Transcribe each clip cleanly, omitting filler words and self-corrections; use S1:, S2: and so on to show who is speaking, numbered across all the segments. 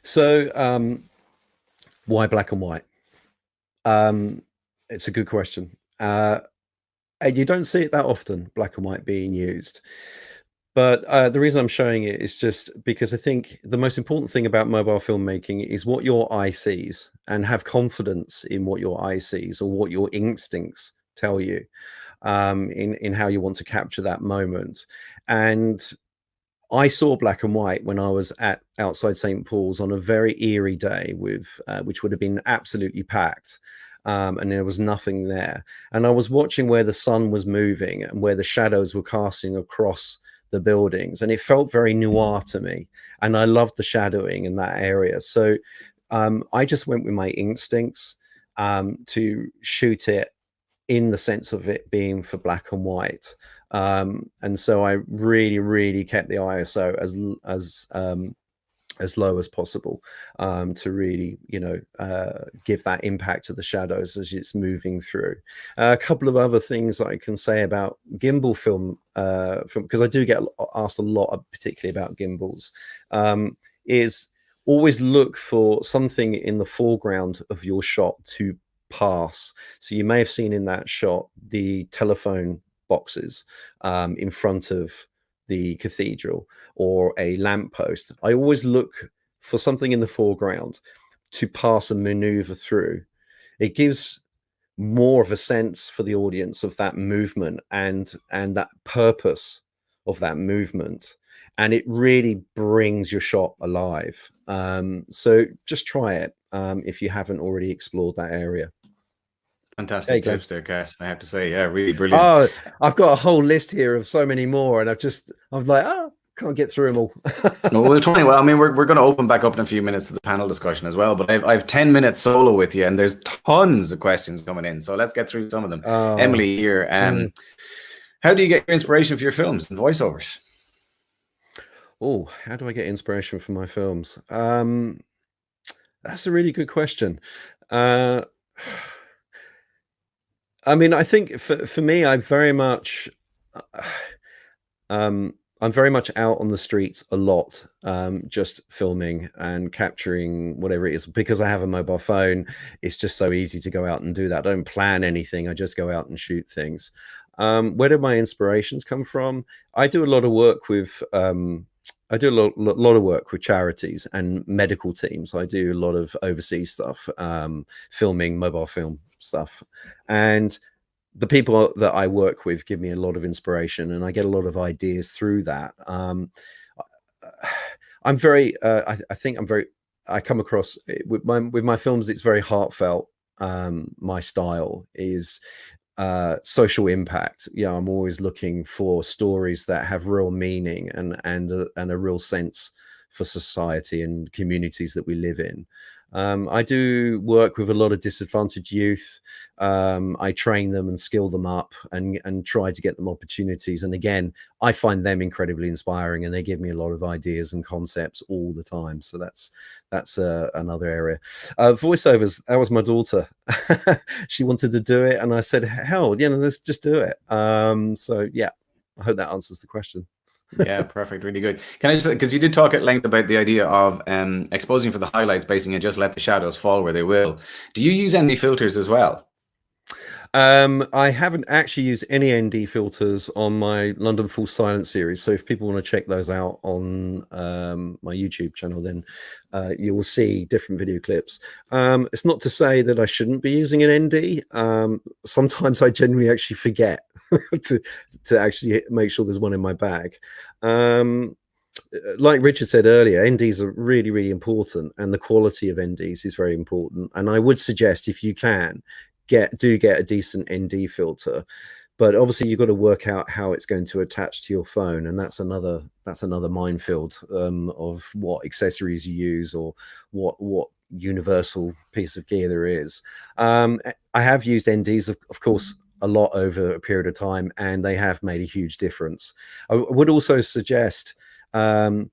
S1: So, why black and white? It's a good question. And you don't see it that often, black and white being used. But the reason I'm showing it is just because I think the most important thing about mobile filmmaking is what your eye sees, and have confidence in what your eye sees or what your instincts tell you, in how you want to capture that moment. And I saw black and white when I was at outside St Paul's on a very eerie day with which would have been absolutely packed, and there was nothing there. And I was watching where the sun was moving and where the shadows were casting across the buildings, and it felt very noir to me. And I loved the shadowing in that area, so I just went with my instincts to shoot it in the sense of it being for black and white. And so I really, really kept the ISO as low as possible, to really, give that impact to the shadows as it's moving through. A couple of other things I can say about gimbal film, because I do get asked a lot, particularly about gimbals, is always look for something in the foreground of your shot to pass. So you may have seen in that shot the telephone boxes in front of the cathedral, or a lamppost. I always look for something in the foreground to pass and maneuver through. It gives more of a sense for the audience of that movement and that purpose of that movement, and it really brings your shot alive. So just try it if you haven't already explored that area. There you
S2: Fantastic
S1: go.
S2: tips there, Cass. I have to say, yeah, really brilliant.
S1: Oh, I've got a whole list here of so many more, and I'm like, can't get through them all.
S2: No, we'll try. Well, I mean, we're going to open back up in a few minutes to the panel discussion as well. But I've 10 minutes solo with you, and there's tons of questions coming in. So let's get through some of them. Emily here. How do you get your inspiration for your films and voiceovers?
S1: Oh, how do I get inspiration for my films? That's a really good question. I mean, I think for me, I'm very much out on the streets a lot, just filming and capturing whatever it is. Because I have a mobile phone, it's just so easy to go out and do that. I don't plan anything. I just go out and shoot things. Where do my inspirations come from? I do a lot of work with lot of work with charities and medical teams. I do a lot of overseas stuff, filming mobile film stuff, and the people that I work with give me a lot of inspiration, and I get a lot of ideas through that. I'm very, I think I'm very, I come across with my films. It's very heartfelt. My style is social impact. Yeah, I'm always looking for stories that have real meaning and a real sense for society and communities that we live in. I do work with a lot of disadvantaged youth. I train them and skill them up and try to get them opportunities. And again, I find them incredibly inspiring, and they give me a lot of ideas and concepts all the time. So that's another area. Voiceovers, that was my daughter. She wanted to do it, and I said, hell, let's just do it. So yeah, I hope that answers the question.
S2: Yeah, perfect. Really good. Can I just, because you did talk at length about the idea of exposing for the highlights, basically, and just let the shadows fall where they will. Do you use any filters as well?
S1: I haven't actually used any ND filters on my London Full Silence series. So if people want to check those out on my YouTube channel, then you will see different video clips. It's not to say that I shouldn't be using an ND. Sometimes I genuinely actually forget to actually make sure there's one in my bag. Like Richard said earlier, NDs are really, really important, and the quality of NDs is very important. And I would suggest, if you can, get a decent ND filter, but obviously you've got to work out how it's going to attach to your phone, and that's another minefield of what accessories you use, or what universal piece of gear there is. I have used NDs, of course, a lot over a period of time, and they have made a huge difference. I would also suggest, I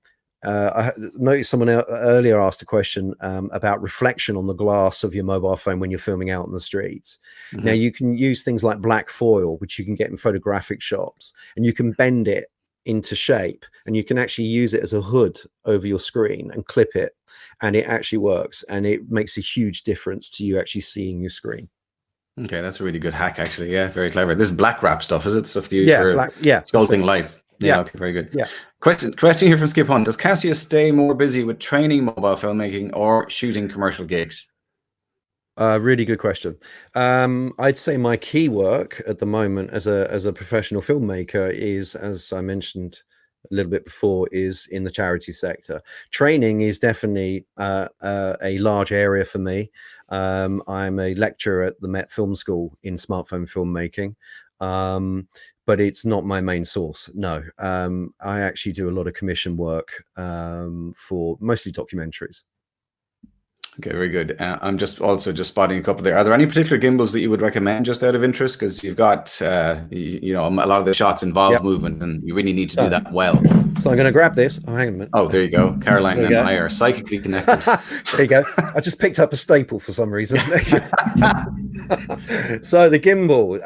S1: noticed someone earlier asked a question about reflection on the glass of your mobile phone when you're filming out in the streets. Mm-hmm. Now, you can use things like black foil, which you can get in photographic shops, and you can bend it into shape, and you can actually use it as a hood over your screen and clip it, and it actually works, and it makes a huge difference to you actually seeing your screen.
S2: Okay, that's a really good hack, actually. Yeah, very clever. This is black wrap stuff, is it? Stuff to use for sculpting lights. Yeah, okay, very good.
S1: Yeah.
S2: Question here from Skip Hunt. Does Cassia stay more busy with training mobile filmmaking or shooting commercial gigs?
S1: Really good question. I'd say my key work at the moment as a professional filmmaker is, as I mentioned a little bit before, is in the charity sector. Training is definitely a large area for me. I'm a lecturer at the Met Film School in smartphone filmmaking, but it's not my main source. No, I actually do a lot of commission work for mostly documentaries.
S2: Okay, very good. I'm just spotting a couple there. Are there any particular gimbals that you would recommend, just out of interest? Because you've got, you know, a lot of the shots involve movement, and you really need to do that well.
S1: So I'm going to grab this. Oh, hang on a minute.
S2: Oh, there you go. Caroline and I are psychically connected.
S1: There you go. I just picked up a staple for some reason. So the gimbal,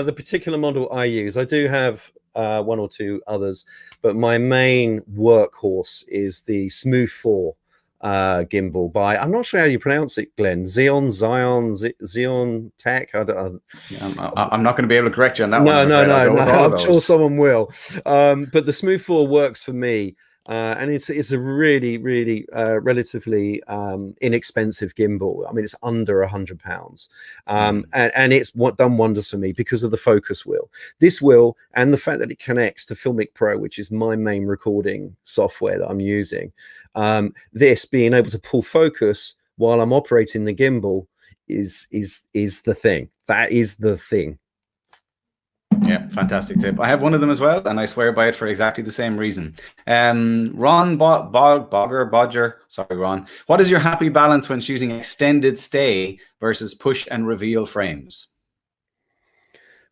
S1: the particular model I use, I do have one or two others, but my main workhorse is the Smooth 4 gimbal by, I'm not sure how you pronounce it, Glenn. Zion Tech.
S2: I'm not going to be able to correct you on that one.
S1: No. I'm sure someone will. But the Smooth 4 works for me. And it's a really relatively inexpensive gimbal. I mean, it's under £100, and it's done wonders for me because of the focus wheel. This wheel and the fact that it connects to Filmic Pro, which is my main recording software that I'm using. This being able to pull focus while I'm operating the gimbal is the thing. That is the thing.
S2: Yeah, fantastic tip. I have one of them as well, and I swear by it for exactly the same reason. Ron Bodger, sorry, Ron. What is your happy balance when shooting extended stay versus push and reveal frames?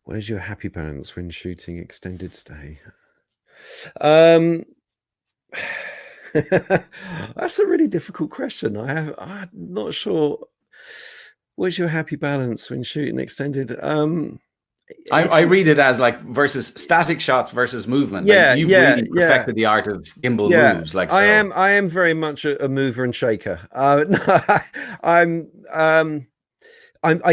S1: What is your happy balance when shooting extended stay? That's a really difficult question. I'm not sure. What's your happy balance when shooting extended?
S2: I read it as like versus static shots versus movement.
S1: Yeah,
S2: like you've really perfected the art of gimbal moves. Like so.
S1: I am very much a mover and shaker. I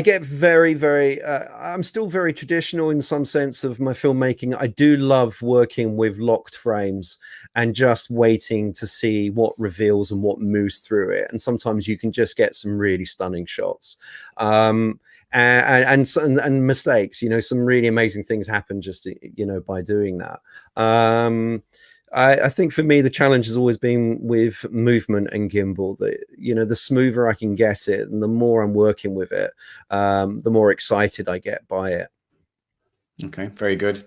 S1: get very I'm still very traditional in some sense of my filmmaking. I do love working with locked frames and just waiting to see what reveals and what moves through it. And sometimes you can just get some really stunning shots. And mistakes, you know, some really amazing things happen just, you know, by doing that. I think for me, the challenge has always been with movement and gimbal. That, you know, the smoother I can get it and the more I'm working with it, the more excited I get by it.
S2: Okay, very good.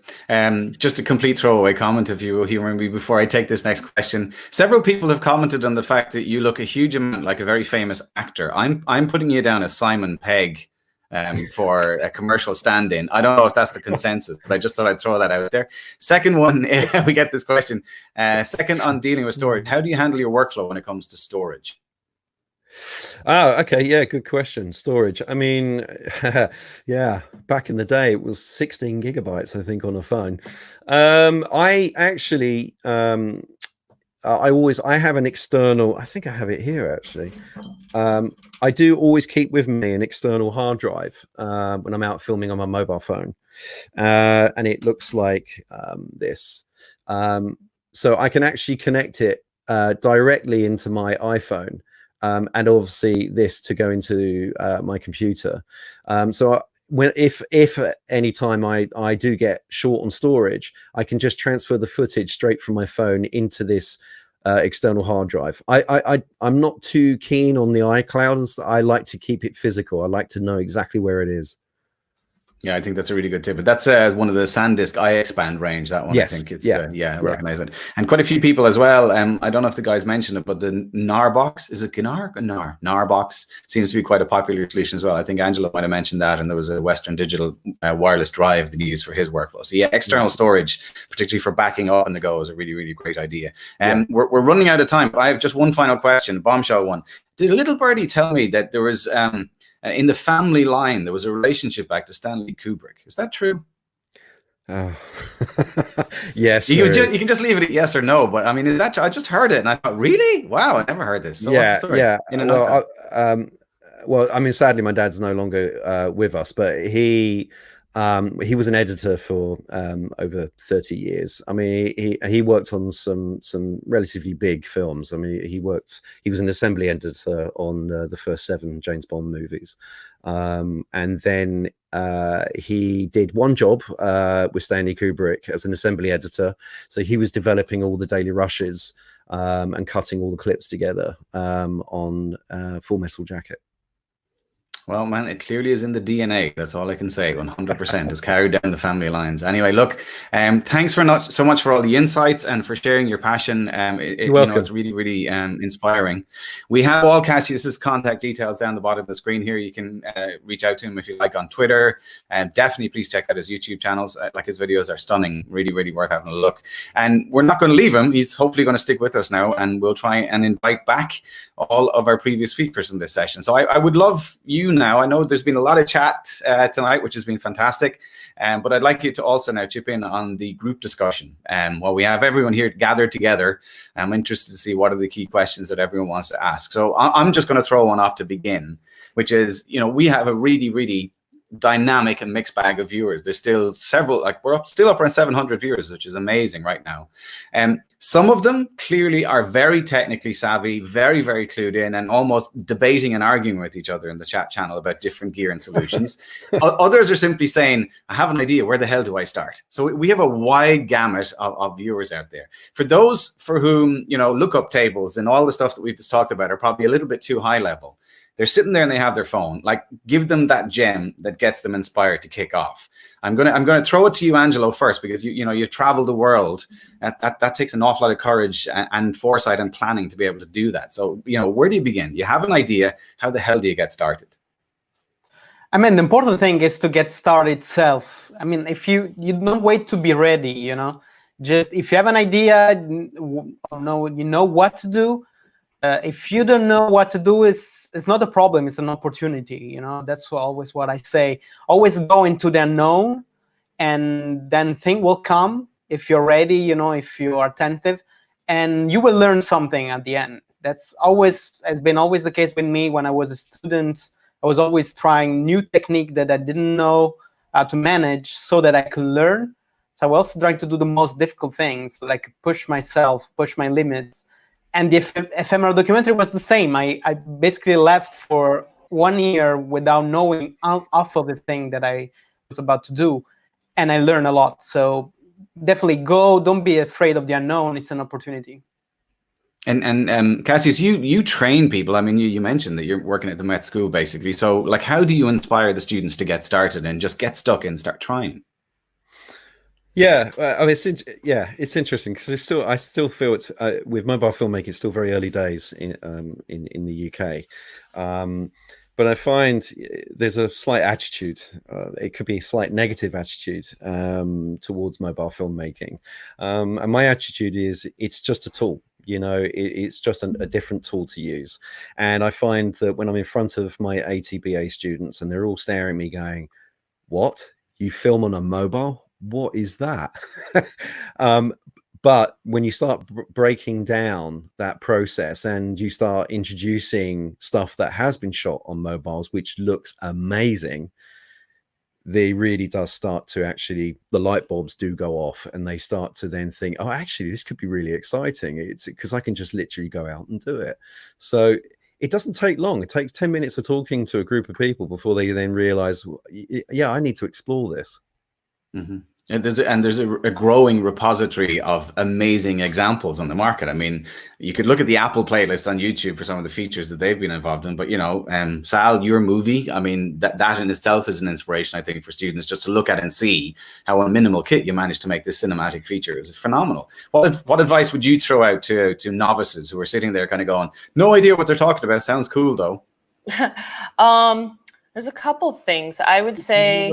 S2: Just a complete throwaway comment, if you will humor me before I take this next question. Several people have commented on the fact that you look a huge amount like a very famous actor. I'm putting you down as Simon Pegg. For a commercial stand-in. I don't know if that's the consensus, but I just thought I'd throw that out there. Second one, we get this question. Second, on dealing with storage, how do you handle your workflow when it comes to storage?
S1: Oh, okay. Yeah, good question. Storage. I mean, yeah, back in the day, it was 16 gigabytes, I think, on a phone. I actually... I have an external, I think I have it here actually. I do always keep with me an external hard drive when I'm out filming on my mobile phone. And it looks like this. So I can actually connect it directly into my iPhone, and obviously this to go into my computer. If at any time I do get short on storage, I can just transfer the footage straight from my phone into this external hard drive. I'm not too keen on the iCloud. I like to keep it physical. I like to know exactly where it is.
S2: Yeah, I think that's a really good tip. But that's one of the SanDisk iXpand range. That one, yes. I think it's I recognize it. And quite a few people as well. I don't know if the guys mentioned it, but the Gnarbox, is it Gnarbox seems to be quite a popular solution as well. I think Angelo might have mentioned that, and there was a Western Digital wireless drive that he used for his workflow. So yeah, external storage, particularly for backing up on the go, is a really great idea. We're running out of time, but I have just one final question, bombshell one. Did a little birdie tell me that there was in the family line, there was a relationship back to Stanley Kubrick? Is that true?
S1: Oh. Yes,
S2: You can just leave it at yes or no. But I mean, that I just heard it and I thought, really? Wow, I never heard this. So what's the
S1: yeah,
S2: story
S1: yeah.
S2: in a nutshell?
S1: Well, I mean, sadly, my dad's no longer with us, but he was an editor for over 30 years. I mean, he worked on some relatively big films. I mean, he was an assembly editor on the first 7 James Bond movies, and then he did one job with Stanley Kubrick as an assembly editor. So he was developing all the daily rushes and cutting all the clips together on Full Metal Jacket.
S2: Well, man, it clearly is in the DNA. That's all I can say. 100% is carried down the family lines. Anyway, look, thanks so much for all the insights and for sharing your passion.
S1: You're welcome.
S2: It's really, really inspiring. We have all Cassius's contact details down the bottom of the screen here. You can reach out to him if you like on Twitter. Definitely, please check out his YouTube channels. Like, his videos are stunning. Really, really worth having a look. And we're not going to leave him. He's hopefully going to stick with us now, and we'll try and invite back all of our previous speakers in this session. So I would love you now. I know there's been a lot of chat tonight, which has been fantastic, but I'd like you to also now chip in on the group discussion. While we have everyone here gathered together, I'm interested to see what are the key questions that everyone wants to ask. So I'm just going to throw one off to begin, which is, we have a really, really dynamic and mixed bag of viewers. There's still several, like we're still up around 700 viewers, which is amazing right now. Some of them clearly are very technically savvy, very, very clued in, and almost debating and arguing with each other in the chat channel about different gear and solutions. Others are simply saying, I have an idea, where the hell do I start? So we have a wide gamut of viewers out there. For those for whom, lookup tables and all the stuff that we've just talked about are probably a little bit too high level. They're sitting there and they have their phone. Like, give them that gem that gets them inspired to kick off. I'm gonna throw it to you, Angelo, first, because you've traveled the world. That takes an awful lot of courage and foresight and planning to be able to do that. So, where do you begin? You have an idea. How the hell do you get started?
S3: I mean, the important thing is to get started itself. I mean, if you don't wait to be ready, just if you have an idea, you know what to do. If you don't know what to do, it's not a problem, it's an opportunity. That's always what I say. Always go into the unknown, and then thing will come if you're ready, if you are attentive, and you will learn something at the end. That's has been always the case with me. When I was a student, I was always trying new technique that I didn't know how to manage so that I could learn. So I was also trying to do the most difficult things, like push myself, push my limits. And the ephemeral documentary was the same. I basically left for 1 year without knowing half of the thing that I was about to do, and I learned a lot. So definitely go. Don't be afraid of the unknown. It's an opportunity.
S2: And Cassius, you train people. I mean, you mentioned that you're working at the Met School, basically. So, like, how do you inspire the students to get started and just get stuck in, start trying?
S1: Yeah, I mean, it's interesting because I still feel it's with mobile filmmaking, it's still very early days in the UK, but I find there's a slight attitude. It could be a slight negative attitude towards mobile filmmaking, and my attitude is it's just a tool. It's just a different tool to use, and I find that when I'm in front of my ATBA students and they're all staring at me, going, "What? You film on a mobile? What is that?" But when you start breaking down that process and you start introducing stuff that has been shot on mobiles, which looks amazing, they really does start to the light bulbs do go off, and they start to then think, oh, actually, this could be really exciting. It's because I can just literally go out and do it. So it doesn't take long. It takes 10 minutes of talking to a group of people before they then realize, yeah, I need to explore this.
S2: Mm-hmm. And there's a growing repository of amazing examples on the market. I mean, you could look at the Apple playlist on YouTube for some of the features that they've been involved in. But Sal, your movie, I mean, that in itself is an inspiration, I think, for students just to look at and see how on minimal kit you managed to make this cinematic feature. It's phenomenal. What advice would you throw out to novices who are sitting there kind of going, no idea what they're talking about? Sounds cool though.
S4: There's a couple things I would say.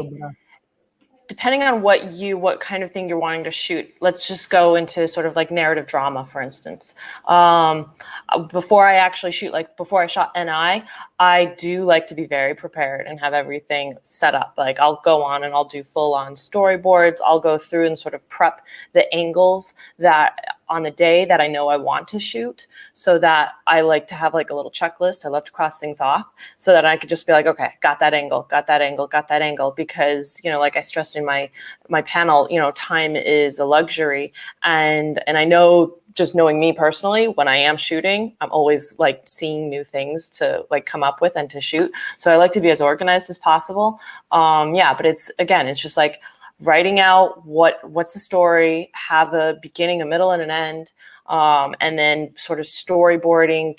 S4: Depending on what kind of thing you're wanting to shoot, let's just go into sort of like narrative drama, for instance. Before I actually shoot, like before I shot NI, I do like to be very prepared and have everything set up. Like I'll go on and I'll do full on storyboards. I'll go through and sort of prep the angles that on the day that I know I want to shoot, so that I like to have like a little checklist. I love to cross things off so that I could just be like, okay, got that angle, got that angle, got that angle. Because, you know, like I stressed in my panel, you know, time is a luxury. And I know, just knowing me personally, when I am shooting, I'm always like seeing new things to like come up with and to shoot. So I like to be as organized as possible. Yeah, but it's just like writing out what's the story, have a beginning, a middle, and an end, and then sort of storyboarding,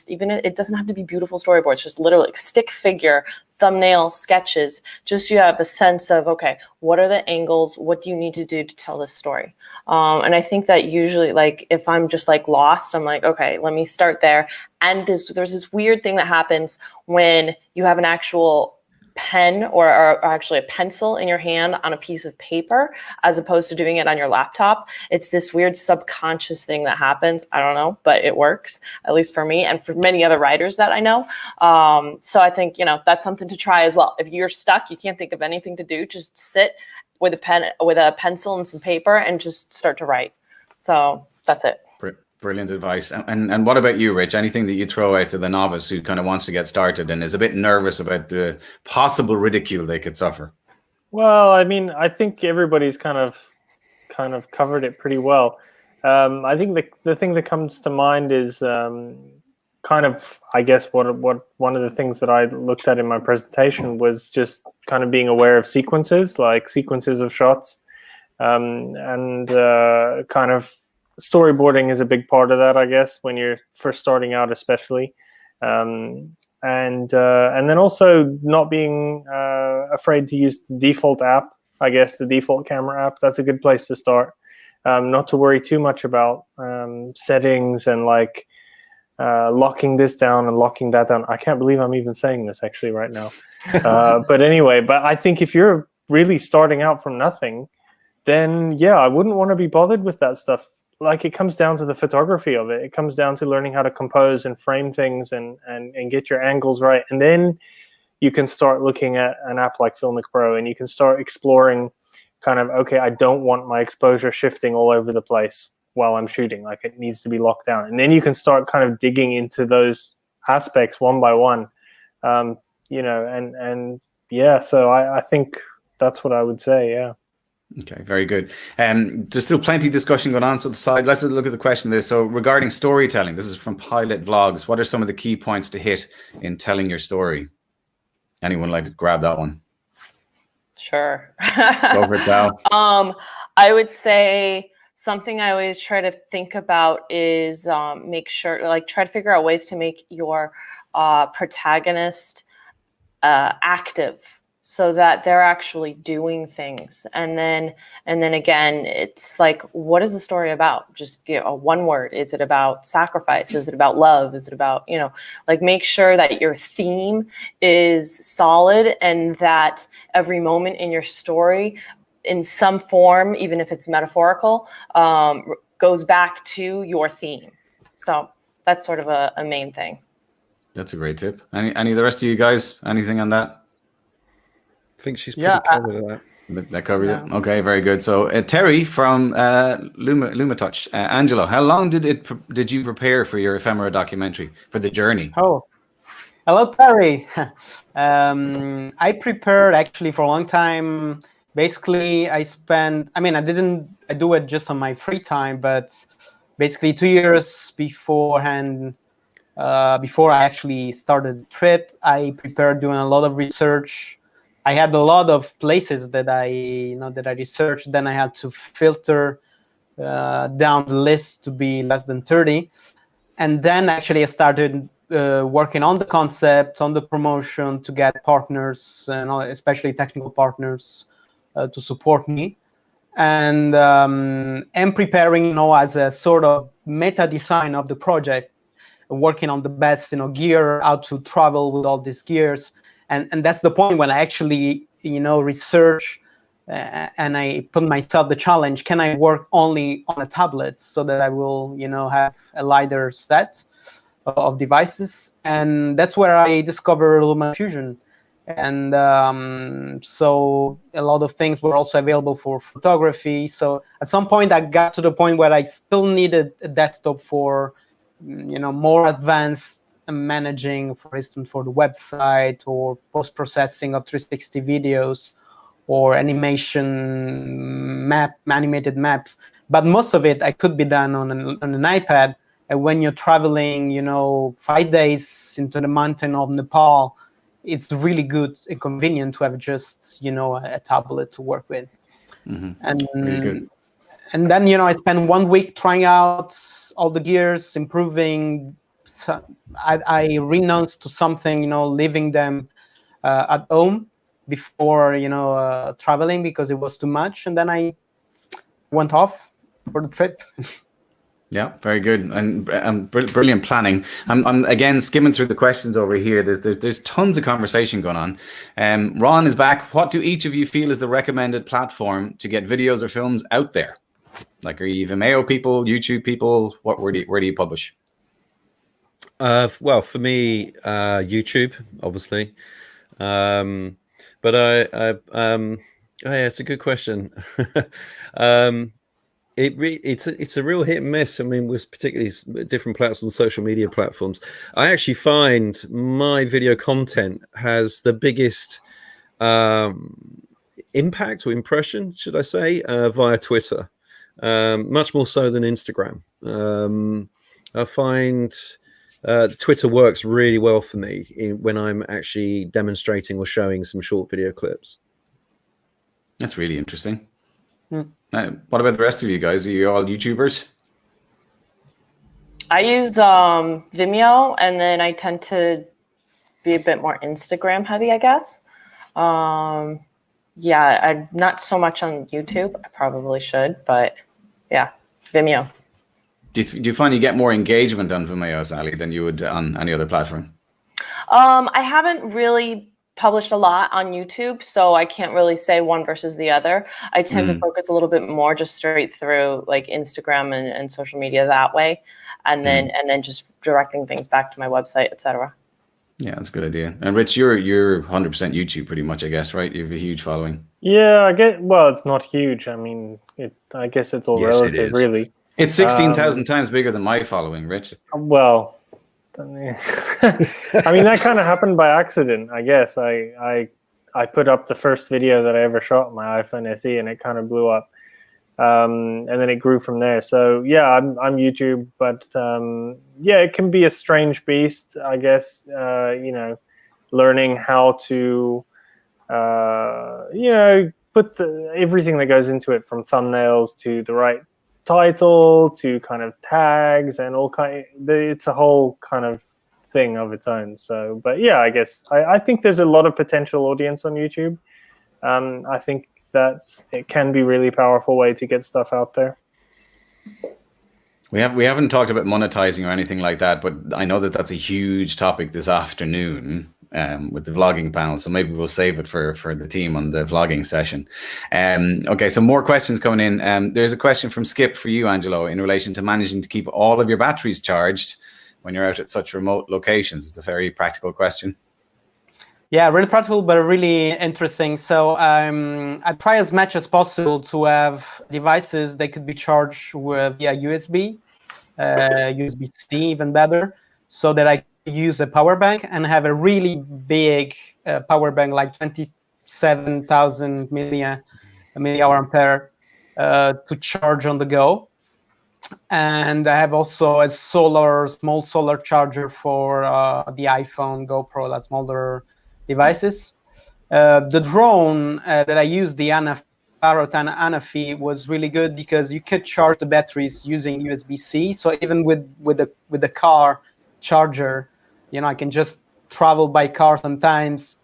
S4: even it doesn't have to be beautiful storyboards, just literally like stick figure, thumbnail sketches, just so you have a sense of, okay, what are the angles, what do you need to do to tell this story? And I think that usually, like, if I'm just like lost, I'm like, okay, let me start there. And there's this weird thing that happens when you have an actual pen or actually a pencil in your hand on a piece of paper, as opposed to doing it on your laptop. It's this weird subconscious thing that happens. I don't know, but it works, at least for me and for many other writers that I know. So I think, you know, that's something to try as well. If you're stuck, you can't think of anything to do, just sit with a pen, with a pencil and some paper, and just start to write. So that's it.
S2: Brilliant advice. And what about you, Rich? Anything that you throw out to the novice who kind of wants to get started and is a bit nervous about the possible ridicule they could suffer?
S5: Well, I mean, I think everybody's kind of covered it pretty well. I think the thing that comes to mind is kind of, I guess, what one of the things that I looked at in my presentation was just kind of being aware of sequences, like sequences of shots, and kind of storyboarding is a big part of that, I guess, when you're first starting out, especially. And then also not being afraid to use the default app, I guess, the default camera app. That's a good place to start. Not to worry too much about settings and like locking this down and locking that down. I can't believe I'm even saying this actually right now. But anyway, but I think if you're really starting out from nothing, then yeah, I wouldn't want to be bothered with that stuff. Like, it comes down to the photography of it. It comes down to learning how to compose and frame things and get your angles right. And then you can start looking at an app like Filmic Pro, and you can start exploring kind of, okay, I don't want my exposure shifting all over the place while I'm shooting. Like, it needs to be locked down. And then you can start kind of digging into those aspects one by one, you know, and yeah, so I think that's what I would say, yeah.
S2: Okay, very good. There's still plenty of discussion going on. So the side, let's look at the question there. So regarding storytelling, this is from Pilot Vlogs. What are some of the key points to hit in telling your story? Anyone like to grab that one?
S4: Sure.
S2: Go for it, Val.
S4: I would say something I always try to think about is make sure, like, try to figure out ways to make your protagonist active, so that they're actually doing things. And then again, it's like, what is the story about? Just, you know, one word. Is it about sacrifice? Is it about love? Is it about, you know, like, make sure that your theme is solid and that every moment in your story, in some form, even if it's metaphorical, goes back to your theme. So that's sort of a main thing.
S2: That's a great tip. Any of the rest of you guys, anything on that?
S1: I think she's pretty covered with that.
S2: That covers it. Okay, very good. So Terry from Lumatouch. Angelo, how long did you prepare for your ephemera documentary, for the journey?
S3: Oh, hello, Terry. I prepared actually for a long time. Basically, I do it just on my free time, but basically 2 years beforehand, before I actually started the trip, I prepared doing a lot of research. I had a lot of places that I researched. Then I had to filter down the list to be less than 30. And then actually I started working on the concept, on the promotion, to get partners, and especially technical partners to support me. And am preparing, you know, as a sort of meta design of the project, working on the best, you know, gear, how to travel with all these gears. And that's the point when I actually, you know, research and I put myself the challenge: can I work only on a tablet so that I will, you know, have a lighter set? of devices, and that's where I discovered LumaFusion. And so a lot of things were also available for photography. So at some point, I got to the point where I still needed a desktop for, more advanced managing, for instance, for the website or post-processing of 360 videos or animated maps. But most of it could be done on an iPad. And when you're traveling, 5 days into the mountain of Nepal, it's really good and convenient to have just, a tablet to work with.
S2: Mm-hmm.
S3: And
S2: really good.
S3: And then, I spent 1 week trying out all the gears, improving. So I renounced to something, leaving them at home before, traveling because it was too much. And then I went off for the trip.
S2: Yeah, very good and brilliant planning. I'm again skimming through the questions over here. There's tons of conversation going on. Ron is back. What do each of you feel is the recommended platform to get videos or films out there? Like, are you Vimeo people, YouTube people? Where do you publish?
S1: Well, for me, YouTube, obviously. But it's a good question. It's a real hit and miss. I mean, with particularly different platforms, social media platforms. I actually find my video content has the biggest impact or impression, should I say, via Twitter, much more so than Instagram. I find Twitter works really well for me when I'm actually demonstrating or showing some short video clips.
S2: That's really interesting. What about the rest of you guys? Are you all YouTubers?
S4: I use Vimeo, and then I tend to be a bit more Instagram heavy, I guess. Yeah, I'm not so much on YouTube. I probably should, but yeah, Vimeo.
S2: Do you find you get more engagement on Vimeo, Sally, than you would on any other platform?
S4: I haven't really published a lot on YouTube, so I can't really say one versus the other. I tend to focus a little bit more just straight through like Instagram and social media that way, and then just directing things back to my website, etc.
S2: Yeah, that's a good idea. And Rich, you're 100% YouTube pretty much, I guess, right? You have a huge following.
S5: Yeah, I get. Well, it's not huge. I mean, I guess it's all relative, really.
S2: It's 16,000 times bigger than my following, Rich.
S5: Well, I mean, that kind of happened by accident, I guess. I put up the first video that I ever shot on my iPhone SE, and it kind of blew up. And then it grew from there. So yeah, I'm YouTube, but yeah, it can be a strange beast, I guess. Learning how to put everything that goes into it, from thumbnails to the right title to kind of tags and all kind. It's a whole kind of thing of its own. So, but yeah, I guess I think there's a lot of potential audience on YouTube. I think that it can be a really powerful way to get stuff out there.
S2: We haven't talked about monetizing or anything like that, but I know that that's a huge topic this afternoon with the vlogging panel. So maybe we'll save it for the team on the vlogging session. Okay, so more questions coming in. There's a question from Skip for you, Angelo, in relation to managing to keep all of your batteries charged when you're out at such remote locations. It's a very practical question.
S3: Yeah, really practical, but really interesting. So I try as much as possible to have devices that could be charged via USB, USB-C even better, so that I use a power bank and have a really big power bank, like 27,000 millihour ampere to charge on the go. And I have also a small solar charger for the iPhone, GoPro, that smaller devices. The drone that I used, the Parrot Anafi, was really good because you could charge the batteries using USB-C. So even with the car charger, I can just travel by car sometimes,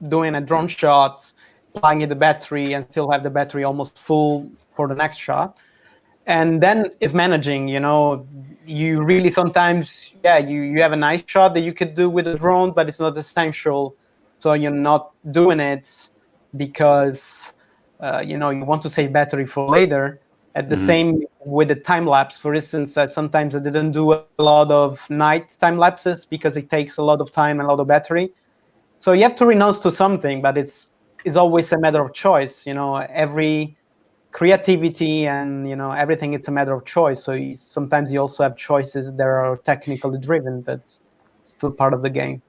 S3: doing a drone shot, plugging in the battery, and still have the battery almost full for the next shot. And then it's managing, you really sometimes, you have a nice shot that you could do with a drone, but it's not essential. So you're not doing it because, you want to save battery for later. At the same with the time lapse, for instance, sometimes I didn't do a lot of night time lapses because it takes a lot of time and a lot of battery. So you have to renounce to something, but it's always a matter of choice. Every creativity and everything, it's a matter of choice. So sometimes you also have choices that are technically driven, but still part of the game.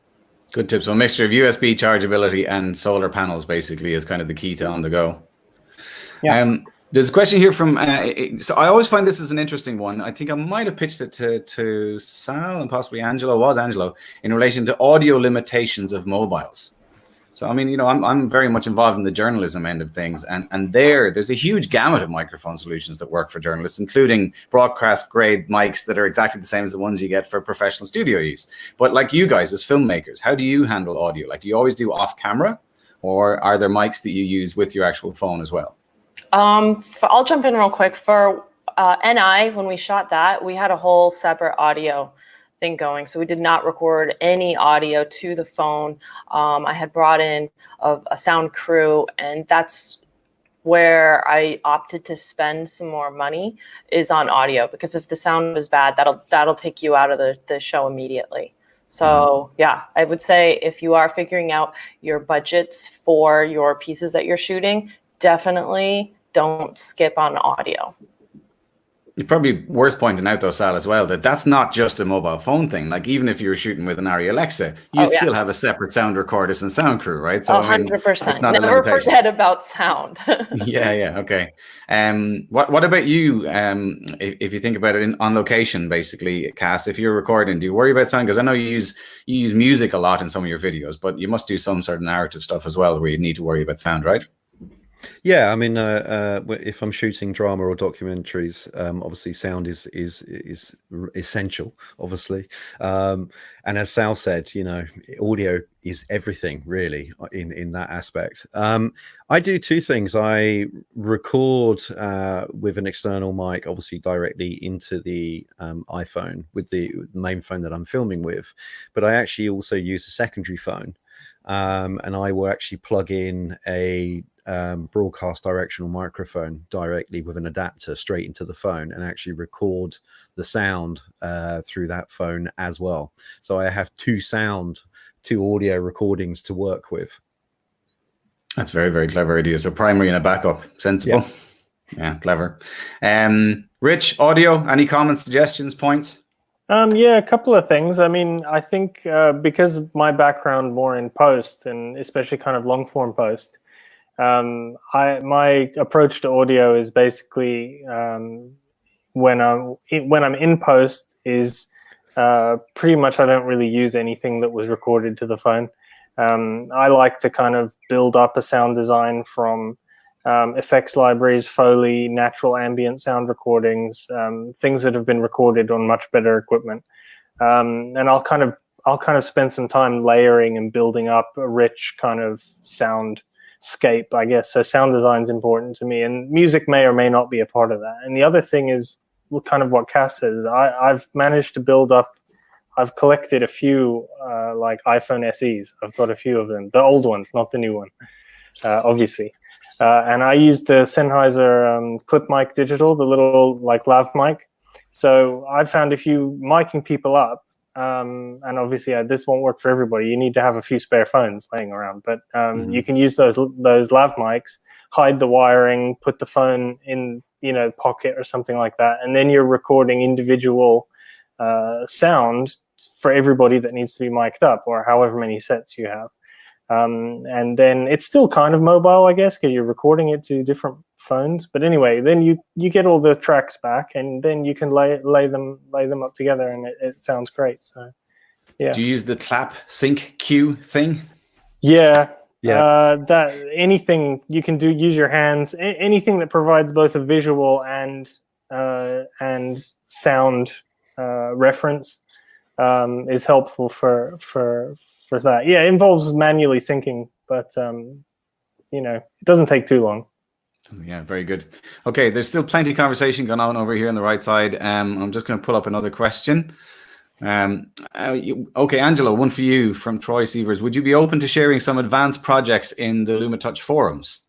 S2: Good tip. So a mixture of USB chargeability and solar panels basically is kind of the key to on the go.
S3: Yeah.
S2: There's a question here from, so I always find this is an interesting one. I think I might have pitched it to Sal and possibly Angelo, in relation to audio limitations of mobiles. So, I mean, I'm very much involved in the journalism end of things. And there's a huge gamut of microphone solutions that work for journalists, including broadcast grade mics that are exactly the same as the ones you get for professional studio use. But like you guys as filmmakers, how do you handle audio? Like, do you always do off camera, or are there mics that you use with your actual phone as well?
S4: I'll jump in real quick. For NI, when we shot that, we had a whole separate audio thing going. So we did not record any audio to the phone. I had brought in a sound crew, and that's where I opted to spend some more money, is on audio, because if the sound was bad, that'll take you out of the show immediately. So yeah, I would say if you are figuring out your budgets for your pieces that you're shooting, definitely don't skip on audio.
S2: It's probably worth pointing out, though, Sal, as well, that that's not just a mobile phone thing. Like, even if you were shooting with an Arri Alexa, you'd still have a separate sound recordist and sound crew, right? So
S4: 100%. Never forget about sound.
S2: Yeah. Okay. What about you? If you think about it on location, basically, Cass, if you're recording, do you worry about sound? Because I know you use music a lot in some of your videos, but you must do some sort of narrative stuff as well, where you need to worry about sound, right?
S1: Yeah, I mean, if I'm shooting drama or documentaries, obviously sound is essential, obviously. And as Sal said, audio is everything really in that aspect. I do two things. I record with an external mic, obviously directly into the iPhone with the main phone that I'm filming with, but I actually also use a secondary phone, and I will actually plug in a broadcast directional microphone directly with an adapter straight into the phone and actually record the sound through that phone as well. So I have two audio recordings to work with.
S2: That's very, very clever idea. So primary and a backup. Sensible. Yeah, clever. Rich, audio, any comments, suggestions, points?
S5: Yeah, a couple of things. I mean, I think because of my background more in post, and especially kind of long form post, my approach to audio is basically when I'm in post is pretty much I don't really use anything that was recorded to the phone. I like to kind of build up a sound design from effects libraries, Foley, natural ambient sound recordings, things that have been recorded on much better equipment, and I'll kind of spend some time layering and building up a rich kind of soundscape, I guess. So sound design is important to me, and music may or may not be a part of that. And the other thing is kind of what Cass says. I've managed to build up. I've collected a few like iPhone SEs. I've got a few of them, the old ones, not the new one, obviously. And I used the Sennheiser Clip Mic Digital, the little like lav mic. So I found if you miking people up, and obviously this won't work for everybody. You need to have a few spare phones laying around, but you can use those lav mics, hide the wiring, put the phone in pocket or something like that, and then you're recording individual sound for everybody that needs to be mic'd up, or however many sets you have. And then it's still kind of mobile, I guess, because you're recording it to different phones. But anyway, then you get all the tracks back, and then you can lay them up together, and it sounds great. So, yeah.
S2: Do you use the clap sync cue thing?
S5: Yeah. That anything you can do, use your hands, anything that provides both a visual and sound reference is helpful for that. Yeah, it involves manually syncing, but it doesn't take too long.
S2: Yeah, very good. Okay, there's still plenty of conversation going on over here on the right side. I'm just going to pull up another question. Okay, Angelo, one for you from Troy Sievers. Would you be open to sharing some advanced projects in the LumaTouch forums?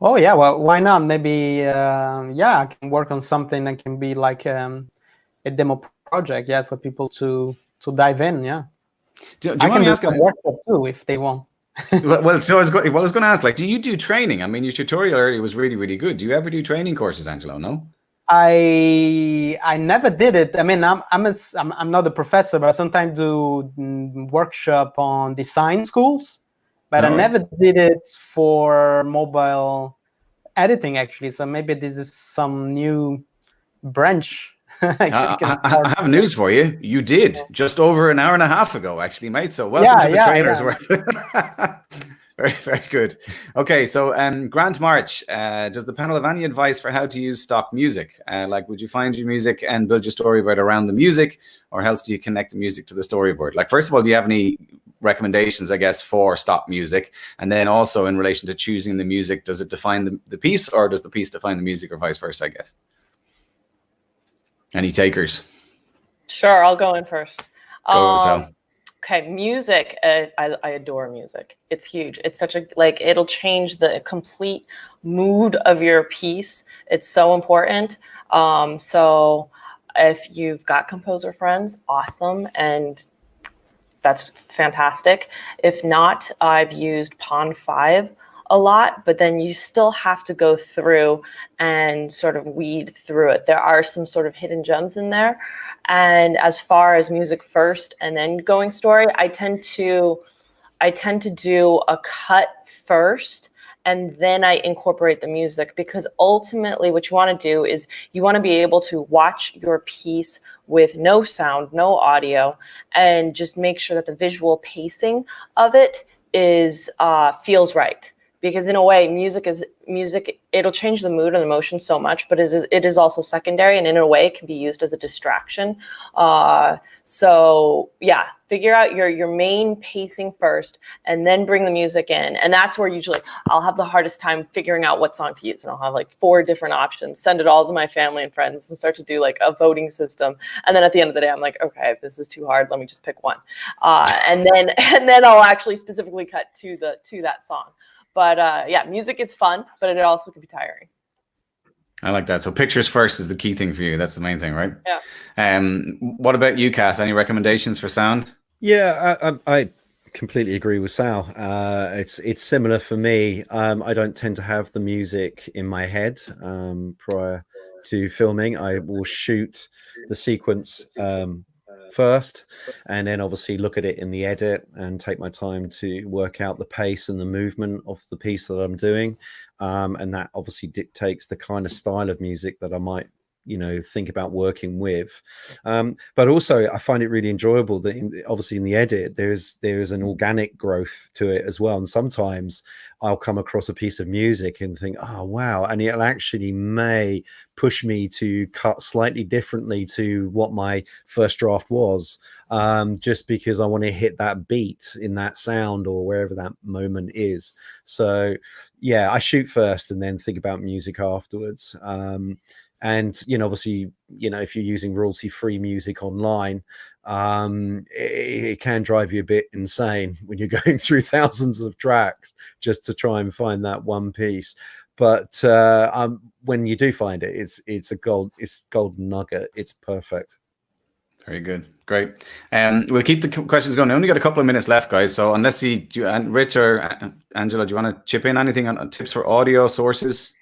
S3: Oh yeah, well, why not? Maybe yeah, I can work on something that can be like a demo project, yeah, for people to dive in. Yeah,
S2: Do you
S3: I
S2: mind
S3: can
S2: me
S3: do
S2: asking?
S3: some workshop too if they want.
S2: So I was going to ask, like, do you do training? I mean, your tutorial earlier was really, really good. Do you ever do training courses, Angelo? No.
S3: I never did it. I mean, I'm not a professor, but I sometimes do workshop on design schools, but I never did it for mobile editing actually. So maybe this is some new branch.
S2: I have news for you. You did just over an hour and a half ago, actually, mate. So welcome to the Trainers World. Very, very good. Okay, so Grant March, does the panel have any advice for how to use stock music? Like, would you find your music and build your storyboard around the music, or else do you connect the music to the storyboard? Like, first of all, do you have any recommendations, I guess, for stock music? And then also in relation to choosing the music, does it define the piece, or does the piece define the music, or vice versa, I guess? Any takers?
S4: Sure, I'll go in first.
S2: Go, Sal.
S4: Okay, music. I adore music. It's huge. It's such a, like, it'll change the complete mood of your piece. It's so important. So if you've got composer friends, awesome. And that's fantastic. If not, I've used Pond 5 a lot, but then you still have to go through and sort of weed through it. There are some sort of hidden gems in there. And as far as music first and then going story, I tend to do a cut first and then I incorporate the music, because ultimately what you want to do is you want to be able to watch your piece with no sound, no audio, and just make sure that the visual pacing of it is feels right. Because in a way, music, it'll change the mood and emotion so much, but it is also secondary, and in a way it can be used as a distraction. So yeah, figure out your main pacing first and then bring the music in. And that's where usually I'll have the hardest time figuring out what song to use. And I'll have like 4 different options, send it all to my family and friends and start to do like a voting system. And then at the end of the day, I'm like, okay, this is too hard. Let me just pick one. And then I'll actually specifically cut to that song. But yeah, music is fun, but it also can be tiring.
S2: I like that. So pictures first is the key thing for you. That's the main thing, right?
S4: Yeah.
S2: What about you, Cass? Any recommendations for sound?
S1: Yeah, I completely agree with Sal. It's similar for me. I don't tend to have the music in my head prior to filming. I will shoot the sequence first, and then obviously look at it in the edit and take my time to work out the pace and the movement of the piece that I'm doing, and that obviously dictates the kind of style of music that I might think about working with. But also I find it really enjoyable that obviously in the edit there is an organic growth to it as well, and sometimes I'll come across a piece of music and think, oh wow, and it'll actually may push me to cut slightly differently to what my first draft was, just because I want to hit that beat in that sound or wherever that moment is. So yeah, I shoot first and then think about music afterwards. And obviously, if you're using royalty-free music online, it can drive you a bit insane when you're going through thousands of tracks just to try and find that one piece. But when you do find it, it's golden nugget. It's perfect.
S2: Very good, great. We'll keep the questions going. I only got a couple of minutes left, guys. So unless Rich or Angela, do you want to chip in anything on tips for audio sources?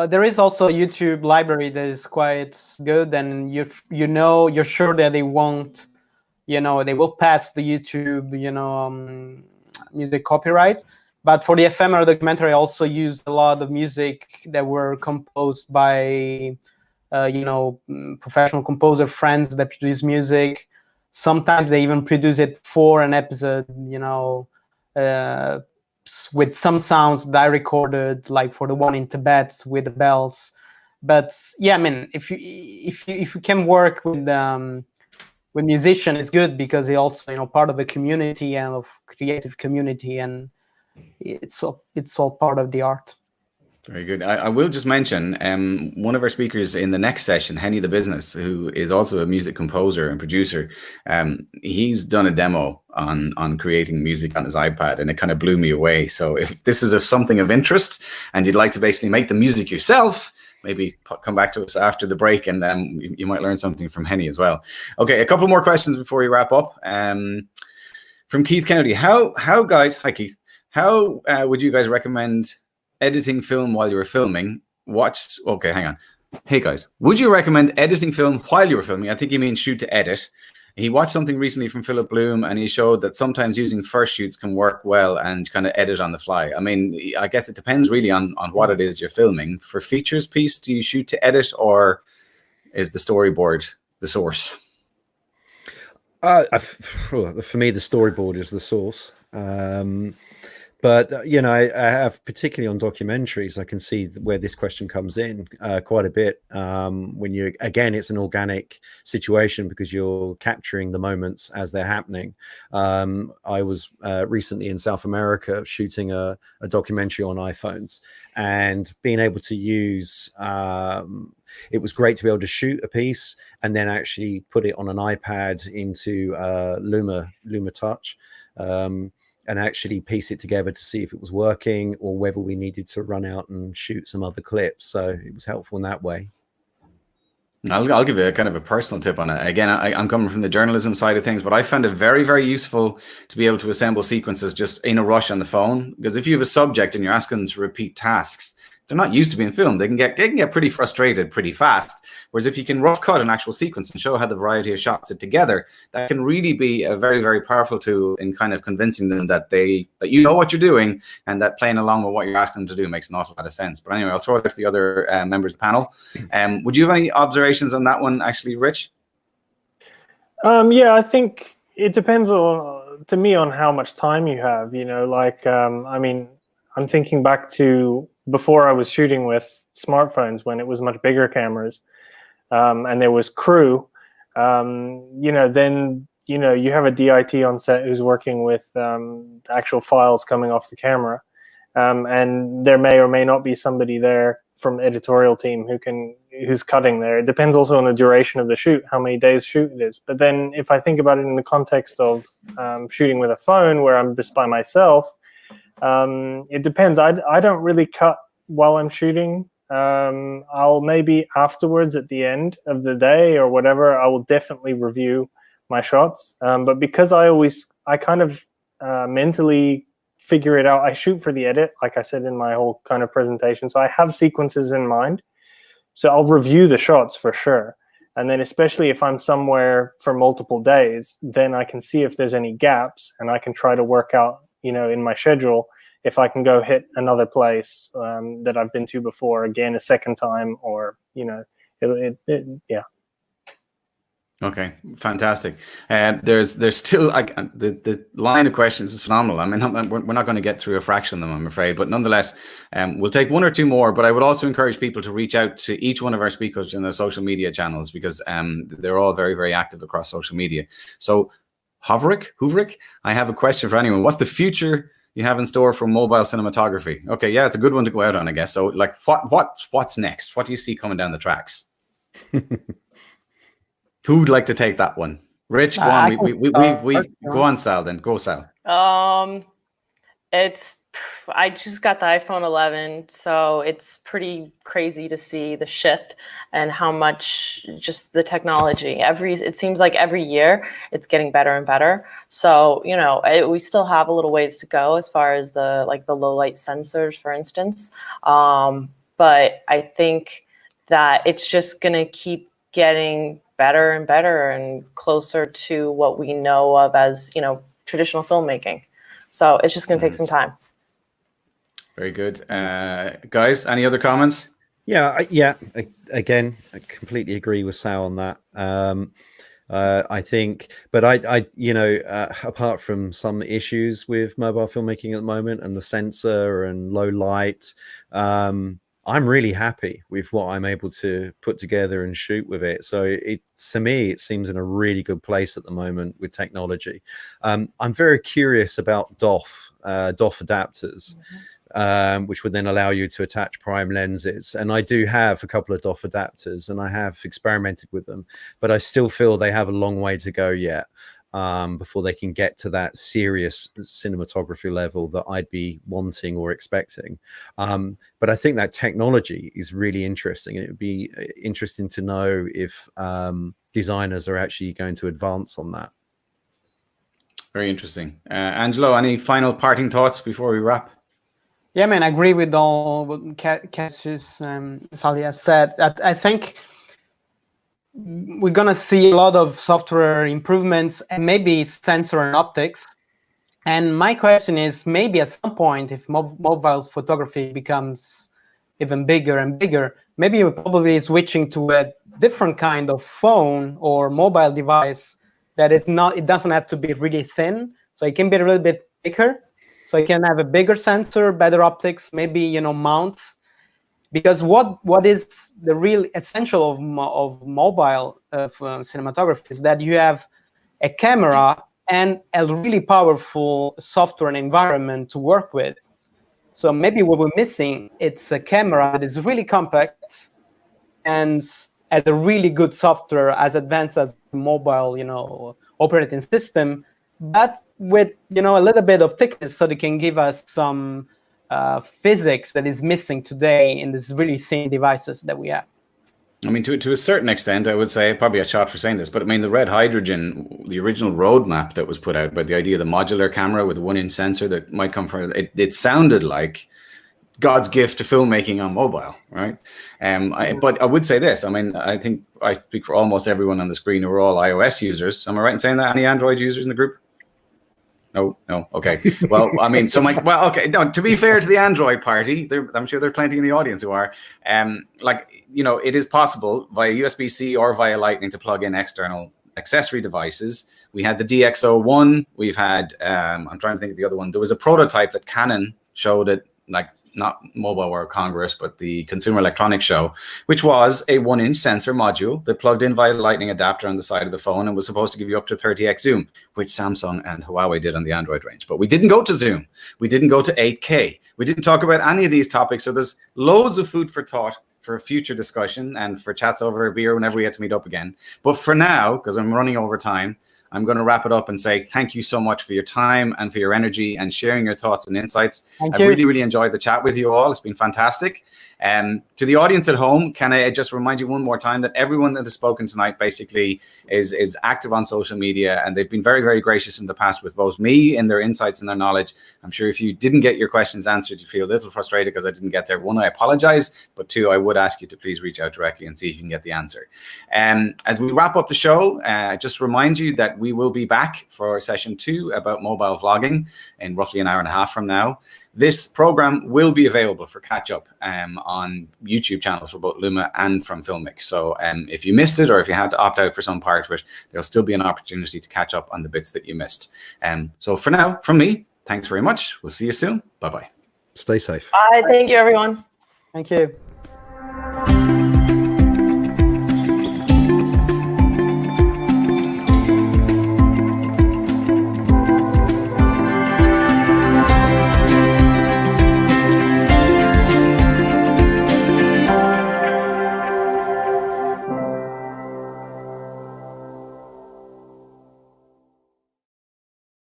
S3: There is also a YouTube library that is quite good, and you're sure that they won't, they will pass the YouTube, music copyright. But for the ephemeral documentary, I also used a lot of music that were composed by, professional composer friends that produce music. Sometimes they even produce it for an episode, with some sounds that I recorded, like for the one in Tibet with the bells. But yeah, I mean, if you can work with musicians, it's good, because they also part of a community and of creative community, and it's all part of the art.
S2: Very good. I will just mention one of our speakers in the next session, Henny the Business, who is also a music composer and producer. He's done a demo on creating music on his iPad, and it kind of blew me away. So if this is something of interest and you'd like to basically make the music yourself, maybe come back to us after the break, and you might learn something from Henny as well. Okay, a couple more questions before we wrap up. From Keith Kennedy, how guys, hi Keith, how would you guys recommend editing film while you were filming? Okay, hang on. Hey guys, would you recommend editing film while you were filming? I think he means shoot to edit. He watched something recently from Philip Bloom, and he showed that sometimes using first shoots can work well and kind of edit on the fly. I mean, I guess it depends really on what it is you're filming. For features piece, do you shoot to edit, or is the storyboard the source?
S1: For me, the storyboard is the source. But, you know, I have, particularly on documentaries, I can see where this question comes in quite a bit. When you, again, it's an organic situation because you're capturing the moments as they're happening. I was recently in South America shooting a documentary on iPhones, and being able to use, it was great to be able to shoot a piece and then actually put it on an iPad into Luma Touch. And actually piece it together to see if it was working or whether we needed to run out and shoot some other clips. So it was helpful in that way.
S2: I'll give you a kind of a personal tip on it. Again, I'm coming from the journalism side of things, but I found it very, very useful to be able to assemble sequences just in a rush on the phone. Because if you have a subject and you're asking them to repeat tasks, they're not used to being filmed. They can get pretty frustrated pretty fast. Whereas if you can rough cut an actual sequence and show how the variety of shots sit together, that can really be a very, very powerful tool in kind of convincing them that you know what you're doing, and that playing along with what you're asking them to do makes an awful lot of sense. But anyway, I'll throw it to the other members of the panel. Would you have any observations on that one, actually, Rich?
S5: Yeah, I think it depends to me on how much time you have. You know, like I mean, I'm thinking back to before I was shooting with smartphones when it was much bigger cameras. And there was crew, you know, then, you know, you have a DIT on set who's working with actual files coming off the camera. And there may or may not be somebody there from the editorial team who's cutting there. It depends also on the duration of the shoot, how many days shoot it is. But then if I think about it in the context of shooting with a phone where I'm just by myself, it depends. I don't really cut while I'm shooting. I'll maybe afterwards at the end of the day or whatever, I will definitely review my shots. But because I kind of mentally figure it out, I shoot for the edit, like I said in my whole kind of presentation. So I have sequences in mind. So I'll review the shots for sure. And then especially if I'm somewhere for multiple days, then I can see if there's any gaps, and I can try to work out, you know, in my schedule, if I can go hit another place that I've been to before again a second time, or, you know, yeah.
S2: Okay, fantastic. There's still the line of questions is phenomenal. I mean, we're not going to get through a fraction of them, I'm afraid, but nonetheless, we'll take one or two more. But I would also encourage people to reach out to each one of our speakers in their social media channels, because they're all very, very active across social media. So, Huvrik, I have a question for anyone. What's the future you have in store for mobile cinematography? Okay, yeah, it's a good one to go out on, I guess. So, like, what's next? What do you see coming down the tracks? Who would like to take that one? Rich, go on. Go on, Sal. Then go, Sal.
S4: I just got the iPhone 11, so it's pretty crazy to see the shift and how much just the technology. It seems like every year it's getting better and better. So, you know, we still have a little ways to go as far as the low light sensors, for instance. But I think that it's just going to keep getting better and better and closer to what we know of as, you know, traditional filmmaking. So it's just going to take some time.
S2: Very good. Guys, any other comments?
S1: Yeah. Again, I completely agree with Sal on that. I think, but I you know, apart from some issues with mobile filmmaking at the moment and the sensor and low light, I'm really happy with what I'm able to put together and shoot with it. So to me, it seems in a really good place at the moment with technology. I'm very curious about DOF adapters. which would then allow you to attach prime lenses. And I do have a couple of DOF adapters, and I have experimented with them, but I still feel they have a long way to go yet before they can get to that serious cinematography level that I'd be wanting or expecting. But I think that technology is really interesting, and it would be interesting to know if designers are actually going to advance on that.
S2: Very interesting. Angelo, any final parting thoughts before we wrap?
S3: Yeah, man, I agree with all what Cassius Sally has said. I think we're going to see a lot of software improvements and maybe sensor and optics. And my question is, maybe at some point, if mobile photography becomes even bigger and bigger, maybe we're probably switching to a different kind of phone or mobile device that is not, it doesn't have to be really thin. So it can be a little bit thicker. So you can have a bigger sensor, better optics, maybe, you know, mounts. Because what is the real essential of mobile cinematography is that you have a camera and a really powerful software and environment to work with. So maybe what we're missing, it's a camera that is really compact and has a really good software as advanced as mobile, you know, operating system, but with, you know, a little bit of thickness so they can give us some physics that is missing today in these really thin devices that we have.
S2: I mean, to a certain extent, I would say, probably a shot for saying this, but I mean, the Red Hydrogen, the original roadmap that was put out, but the idea of the modular camera with a 1-inch sensor that might come from it sounded like God's gift to filmmaking on mobile, right? But I would say this, I mean, I think I speak for almost everyone on the screen who are all iOS users. Am I right in saying that? Any Android users in the group? No, okay. Well, I mean, so okay. No, to be fair to the Android party, I'm sure there are plenty in the audience who are. Like, you know, it is possible via USB-C or via Lightning to plug in external accessory devices. We had the DxO1. We've had, I'm trying to think of the other one. There was a prototype that Canon showed at, like, not Mobile World Congress, but the Consumer Electronics Show, which was a 1-inch sensor module that plugged in via Lightning adapter on the side of the phone and was supposed to give you up to 30x zoom, which Samsung and Huawei did on the Android range. But we didn't go to zoom. We didn't go to 8K. We didn't talk about any of these topics. So there's loads of food for thought for a future discussion and for chats over a beer whenever we get to meet up again. But for now, because I'm running over time, I'm going to wrap it up and say thank you so much for your time and for your energy and sharing your thoughts and insights. I really enjoyed the chat with you all. It's been fantastic. To the audience at home, can I just remind you one more time that everyone that has spoken tonight basically is active on social media, and they've been very, very gracious in the past with both me and their insights and their knowledge. I'm sure if you didn't get your questions answered, you feel a little frustrated because I didn't get there. One, I apologize, but two, I would ask you to please reach out directly and see if you can get the answer. As we wrap up the show, just remind you that we will be back for session 2 about mobile vlogging in roughly an hour and a half from now. This program will be available for catch up on YouTube channels for both Luma and from Filmic. So if you missed it or if you had to opt out for some part of it, there'll still be an opportunity to catch up on the bits that you missed. So for now, from me, thanks very much. We'll see you soon. Bye-bye.
S1: Stay safe.
S4: Bye. Thank you, everyone.
S3: Thank you.